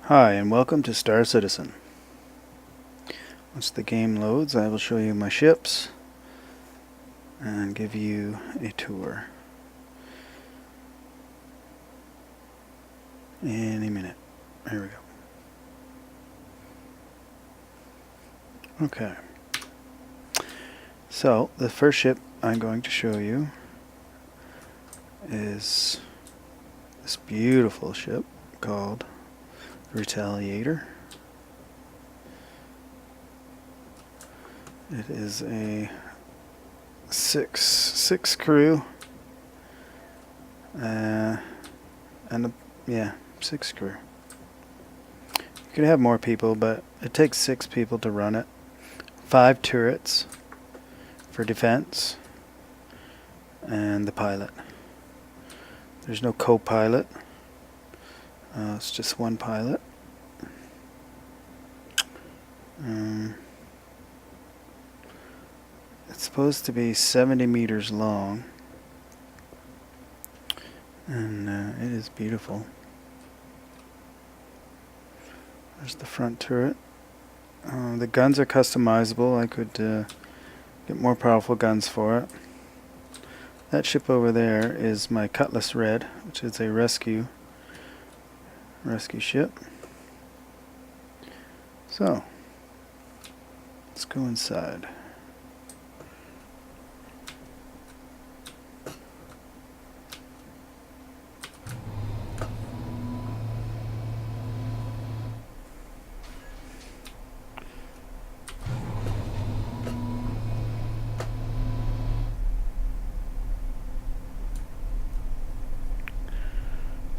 Hi and welcome to Star Citizen. Once the game loads, I will show you my ships and give you a tour. Any minute. Here we go. Okay. So, the first ship I'm going to show you is this beautiful ship called Retaliator. It is a six crew, six crew. You could have more people, but it takes 6 people to run it. 5 turrets for defense, and the pilot. There's no co-pilot. It's just one pilot. It's supposed to be 70 meters long, and it is beautiful. There's the front turret. The guns are customizable. I could get more powerful guns for it. That ship over there is my Cutlass Red, which is a rescue ship. So, let's go inside.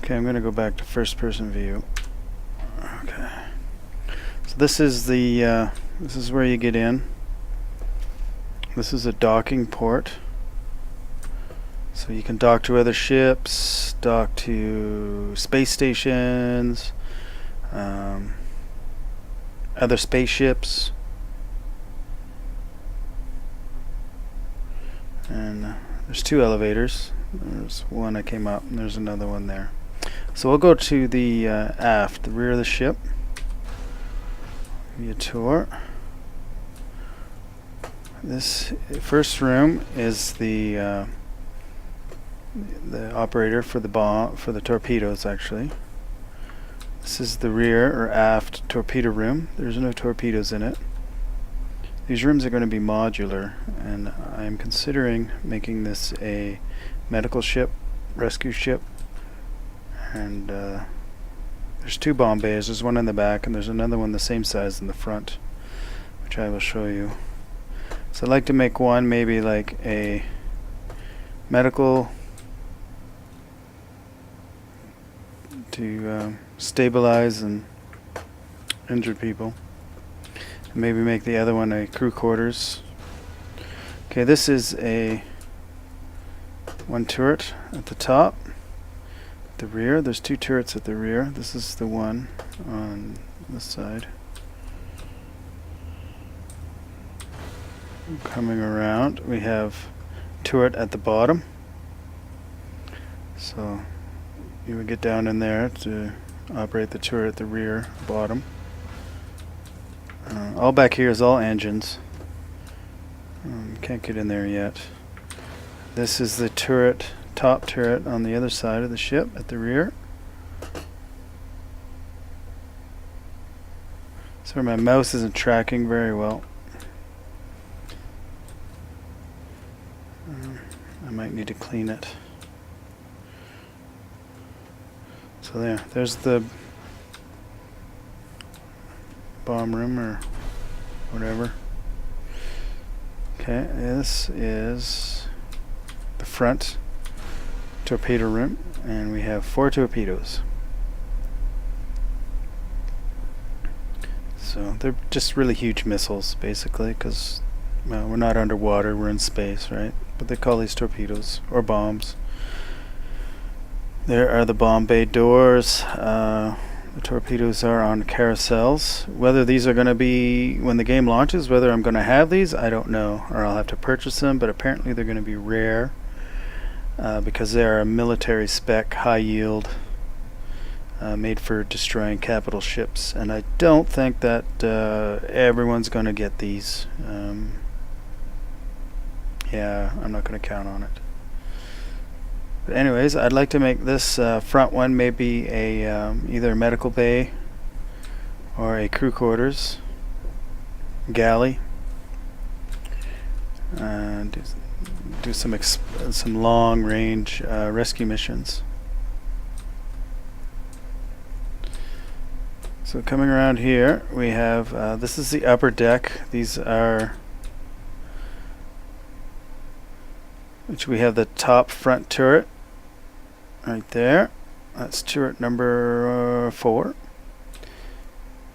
Okay, I'm going to go back to first person view. Okay. So this is the this is where you get in. This is a docking port. So you can dock to other ships, dock to space stations, other spaceships. And there's 2 elevators. There's one that came up and there's another one there. So we'll go to the aft, the rear of the ship. Give you a tour. This first room is the operator for the torpedoes. Actually, this is the rear or aft torpedo room. There's no torpedoes in it. These rooms are going to be modular, and I'm considering making this a medical ship, rescue ship. And there's 2 bomb bays. There's one in the back and there's another one the same size in the front, which I will show you. So I'd like to make one maybe like a medical to stabilize and injured people, and maybe make the other one a crew quarters. Okay, this is a 1 turret at the top. The rear, there's 2 turrets at the rear. This is the one on this side. Coming around, we have turret at the bottom. So you would get down in there to operate the turret at the rear bottom. All back here is all engines. Can't get in there yet. This is the turret. Top turret on the other side of the ship at the rear. Sorry, my mouse isn't tracking very well. I might need to clean it. So there's the bomb room or whatever. Okay, this is the front torpedo room, and we have 4 torpedoes. So they're just really huge missiles, basically, because we're not underwater, we're in space, right? But they call these torpedoes or bombs. There are the bomb bay doors. The torpedoes are on carousels. Whether these are going to be, when the game launches, whether I'm going to have these, I don't know, or I'll have to purchase them, but apparently they're going to be rare. Because they are a military spec, high yield made for destroying capital ships, and I don't think that everyone's going to get these. Yeah, I'm not going to count on it. But anyways, I'd like to make this front one maybe a either a medical bay or a crew quarters, galley, and do some long range rescue missions. So coming around here, we have this is the upper deck. These are, which we have the top front turret right there. That's turret number 4.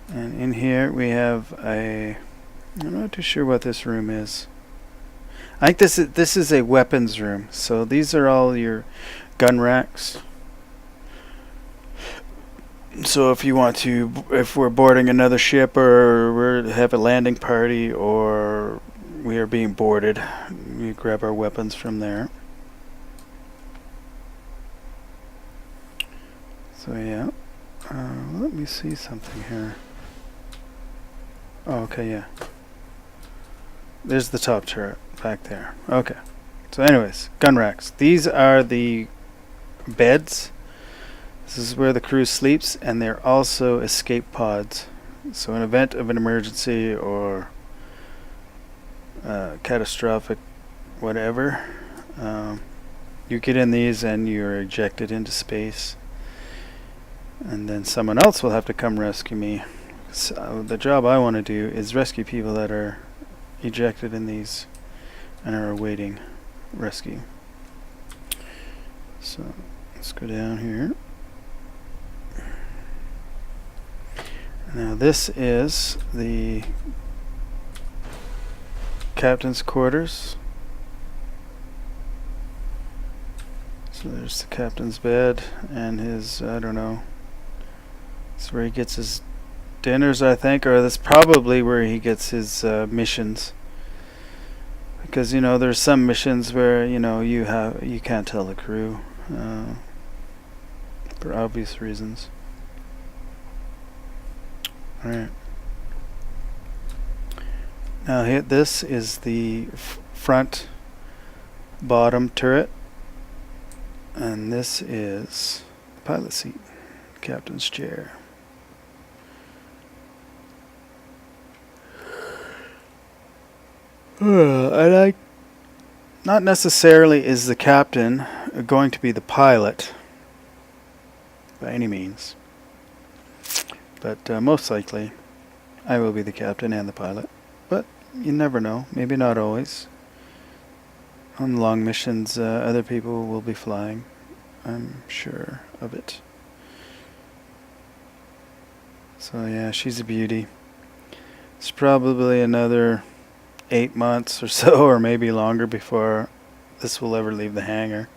And in here we have I'm not too sure what this room is. I think this is a weapons room. So these are all your gun racks. So if you want to, if we're boarding another ship or we have a landing party or we are being boarded, we grab our weapons from there. So yeah, let me see something here. Oh, okay, yeah. There's the top turret back there. Okay. So anyways, gun racks. These are the beds. This is where the crew sleeps, and they're also escape pods. So in event of an emergency or catastrophic whatever, you get in these and you're ejected into space. And then someone else will have to come rescue me. So the job I want to do is rescue people that are ejected in these and are awaiting rescue. So let's go down here. Now this is the captain's quarters. So there's the captain's bed and his, I don't know, that's where he gets his dinners, I think, or that's probably where he gets his missions. Because you know there's some missions where you can't tell the crew for obvious reasons. All right. Now this is the front bottom turret, and this is the pilot seat, captain's chair. Not necessarily is the captain going to be the pilot by any means, but most likely I will be the captain and the pilot, but you never know, maybe not always. On long missions other people will be flying, I'm sure of it. So yeah, she's a beauty. It's probably another 8 months or so, or maybe longer, before this will ever leave the hangar.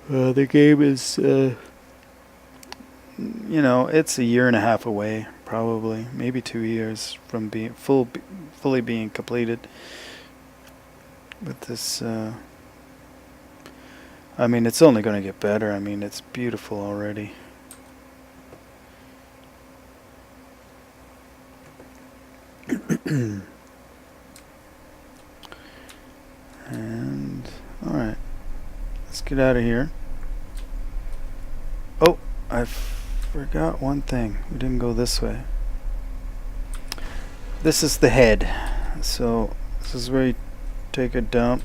The game is, it's a year and a half away, probably, maybe 2 years from being fully being completed. With this, I mean, it's only going to get better. I mean, it's beautiful already. And alright, let's get out of here. Oh, I forgot one thing. We didn't go this way. This is the head. So this is where you take a dump,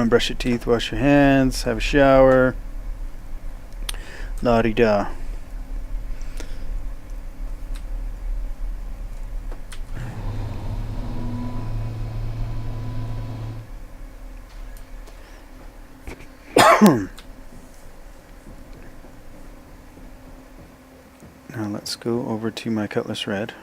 brush your teeth, wash your hands, have a shower, la-di-da. Now let's go over to my Cutlass Red.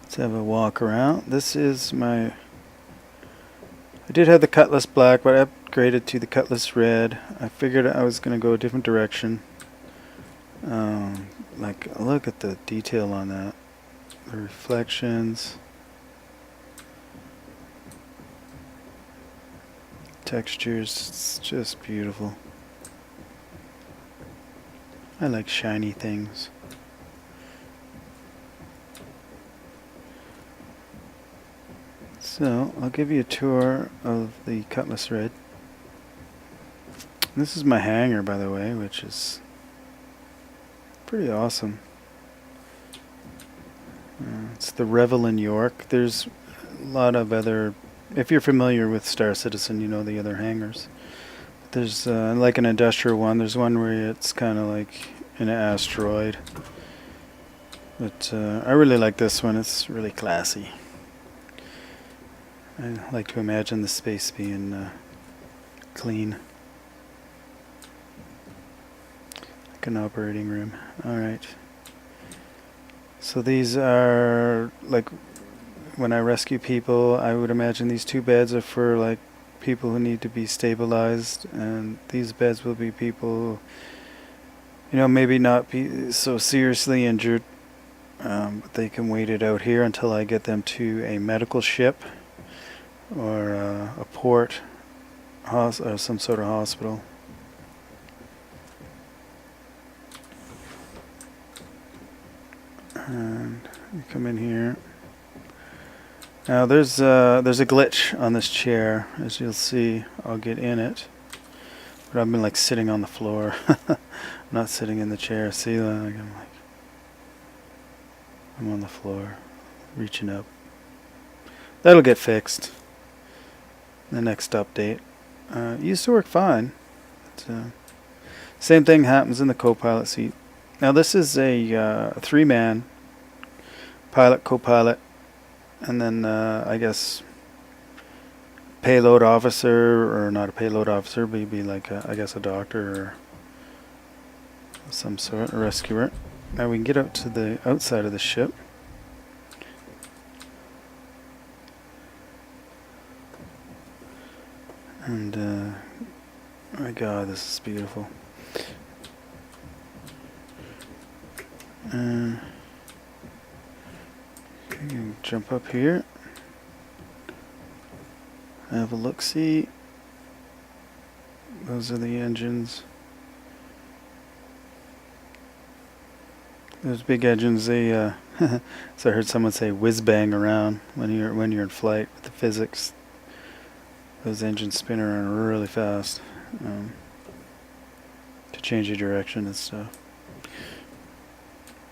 Let's have a walk around. This is my... I did have the Cutlass Black, but I upgraded to the Cutlass Red. I figured I was going to go a different direction. Like, look at the detail on that. the reflections, textures. It's just beautiful. I like shiny things. So I'll give you a tour of the Cutlass Red. This is my hanger, by the way, which is pretty awesome. It's the Revel in York. There's a lot of other, if you're familiar with Star Citizen, you know the other hangars. There's like an industrial one. There's one where it's kind of like an asteroid. But I really like this one. It's really classy. I like to imagine the space being clean. Like an operating room. Alright. So these are, like, when I rescue people, I would imagine these 2 beds are for, like, people who need to be stabilized, and these beds will be people, you know, maybe not be so seriously injured, but they can wait it out here until I get them to a medical ship or a port or some sort of hospital. And you come in here. Now there's a glitch on this chair, as you'll see. I'll get in it, but I've been like sitting on the floor, not sitting in the chair. See, like, I'm on the floor, reaching up. That'll get fixed. The next update. It used to work fine. But, same thing happens in the co-pilot seat. Now this is a 3-man pilot, co-pilot, and then I guess payload officer, or not a payload officer, but he'd be like I guess a doctor or some sort, a rescuer. Now we can get out to the outside of the ship. And oh my God, this is beautiful. You can jump up here. Have a look-see. Those are the engines. Those big engines, they so I heard someone say whiz bang around when you're in flight with the physics. Those engines spin around really fast to change your direction and stuff.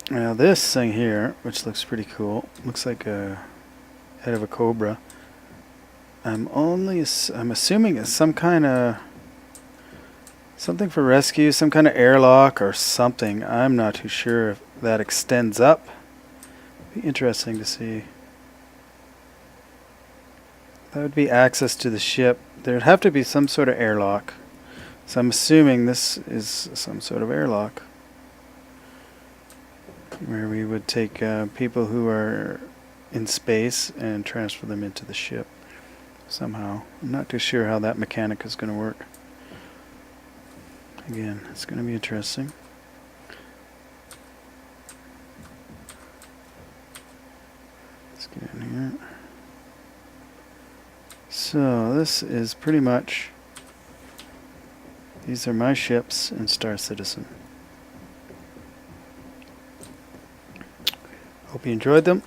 Now this thing here, which looks pretty cool, looks like a head of a cobra. I'm assuming it's some kind of something for rescue, some kind of airlock or something. I'm not too sure if that extends up. Be interesting to see. That would be access to the ship. There'd have to be some sort of airlock. So I'm assuming this is some sort of airlock, where we would take people who are in space and transfer them into the ship somehow. I'm not too sure how that mechanic is going to work. Again, it's going to be interesting. Let's get in here. So this is pretty much, these are my ships in Star Citizen. Hope you enjoyed them.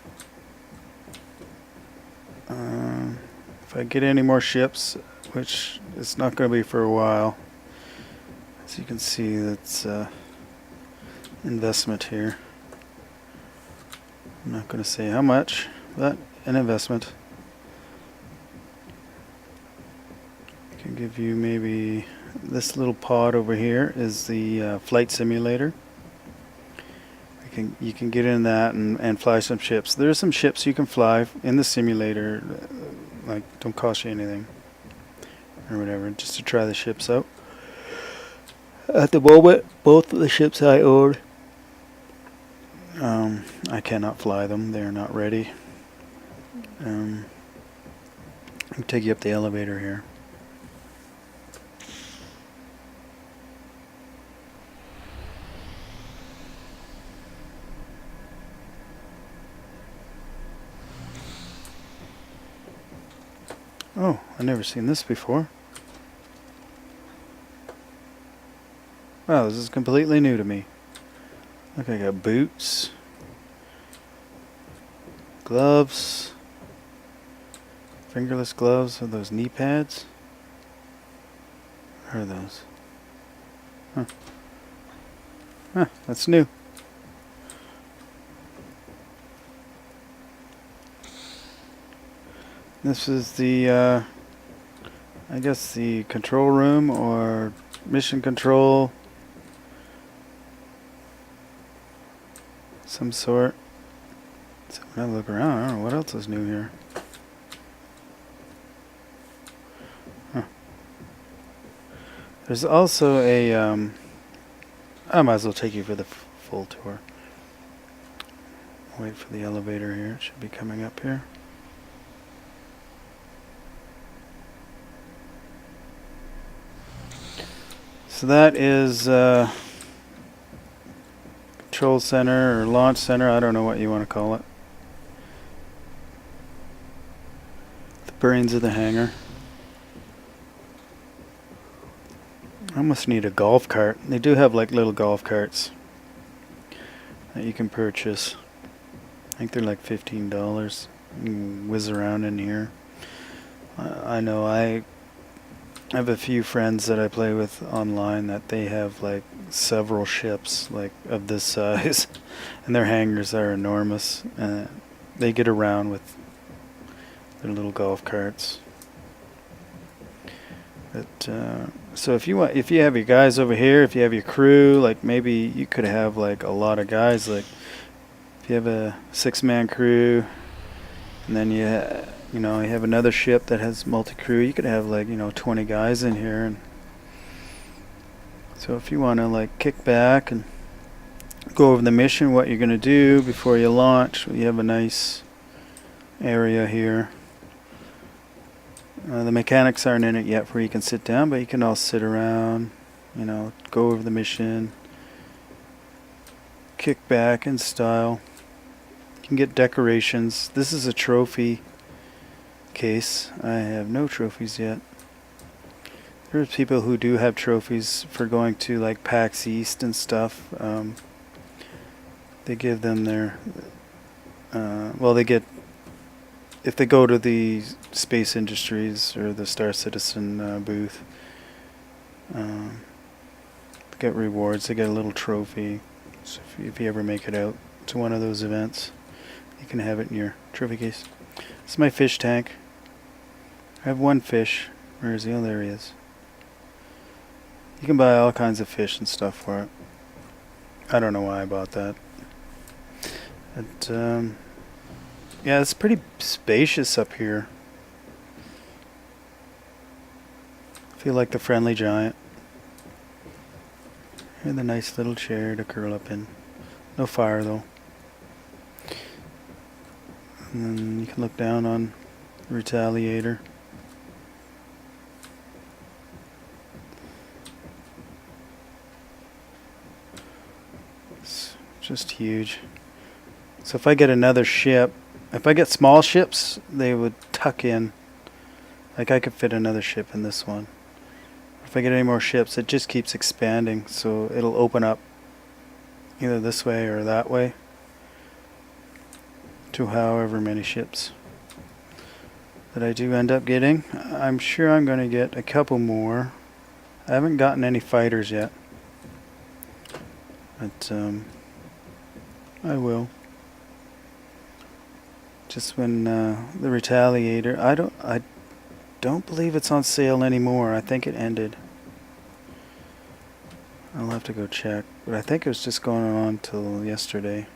If I get any more ships, which it's not going to be for a while, as you can see, that's investment here. I'm not going to say how much, but an investment. I can give you maybe this little pod over here is the flight simulator. You can get in that and fly some ships. There are some ships you can fly in the simulator, like don't cost you anything or whatever, just to try the ships out. At the moment, both of the ships I own, I cannot fly them. They are not ready. I'll take you up the elevator here. Oh, I've never seen this before. Wow, this is completely new to me. Look, I got boots, gloves, fingerless gloves with those knee pads. What are those? Huh. Huh, that's new. This is the, I guess the control room or mission control. Some sort. So when I look around, I don't know what else is new here. Huh. There's also a, I might as well take you for the full tour. Wait for the elevator here. It should be coming up here. So that is control center or launch center. I don't know what you want to call it. The brains of the hangar. I almost need a golf cart. They do have like little golf carts that you can purchase. I think they're like $15. You can whiz around in here. I know I have a few friends that I play with online that they have like several ships like of this size and their hangars are enormous. They get around with their little golf carts. But so if you have your guys over here, if you have your crew, like maybe you could have like a lot of guys. Like if you have a 6-man crew, and then you have another ship that has multi-crew, you could have like 20 guys in here. And so if you want to like kick back and go over the mission, what you're going to do before you launch, you have a nice area here. The mechanics aren't in it yet where you can sit down, but you can all sit around, go over the mission, kick back in style. You can get decorations. This is a trophy case. I have no trophies yet. There's people who do have trophies for going to like PAX East and stuff. They give them their, they get, if they go to the Space Industries or the Star Citizen booth, they get rewards. They get a little trophy. So if you ever make it out to one of those events, you can have it in your trophy case. This is my fish tank. I have one fish. Where is he? Oh, there he is. You can buy all kinds of fish and stuff for it. I don't know why I bought that. But, yeah, it's pretty spacious up here. I feel like the Friendly Giant. And the nice little chair to curl up in. No fire though. And then you can look down on Retaliator. It's just huge. So if I get another ship, if I get small ships, they would tuck in. Like I could fit another ship in this one. If I get any more ships, it just keeps expanding, so it'll open up either this way or that way to however many ships that I do end up getting. I'm sure I'm going to get a couple more. I haven't gotten any fighters yet, but I will. Just when the Retaliator, I don't believe it's on sale anymore. I think it ended. I'll have to go check, but I think it was just going on till yesterday.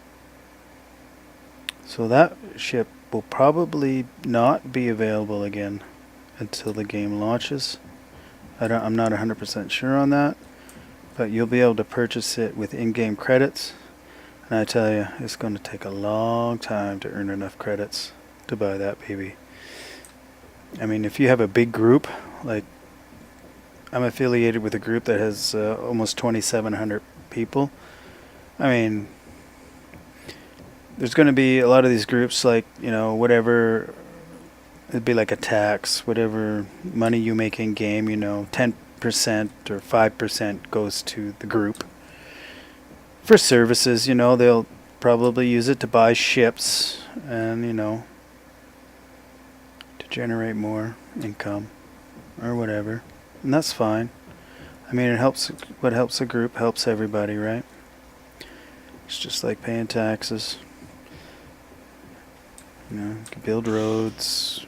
So that ship will probably not be available again until the game launches. I'm not 100% sure on that, but you'll be able to purchase it with in-game credits. And I tell you, it's going to take a long time to earn enough credits to buy that baby. I mean, if you have a big group, like I'm affiliated with a group that has almost 2,700 people. I mean, there's going to be a lot of these groups like, whatever it'd be like a tax. Whatever money you make in game, 10% or 5% goes to the group. For services, they'll probably use it to buy ships and, to generate more income or whatever. And that's fine. I mean, what helps a group helps everybody, right? It's just like paying taxes. You can build roads,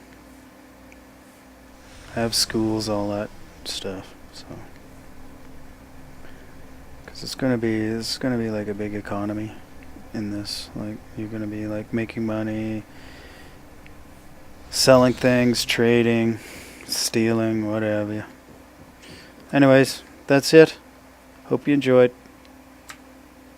have schools, all that stuff. So, because it's gonna be like a big economy in this. Like, you're gonna be like making money, selling things, trading, stealing, whatever. Anyways, that's it. Hope you enjoyed.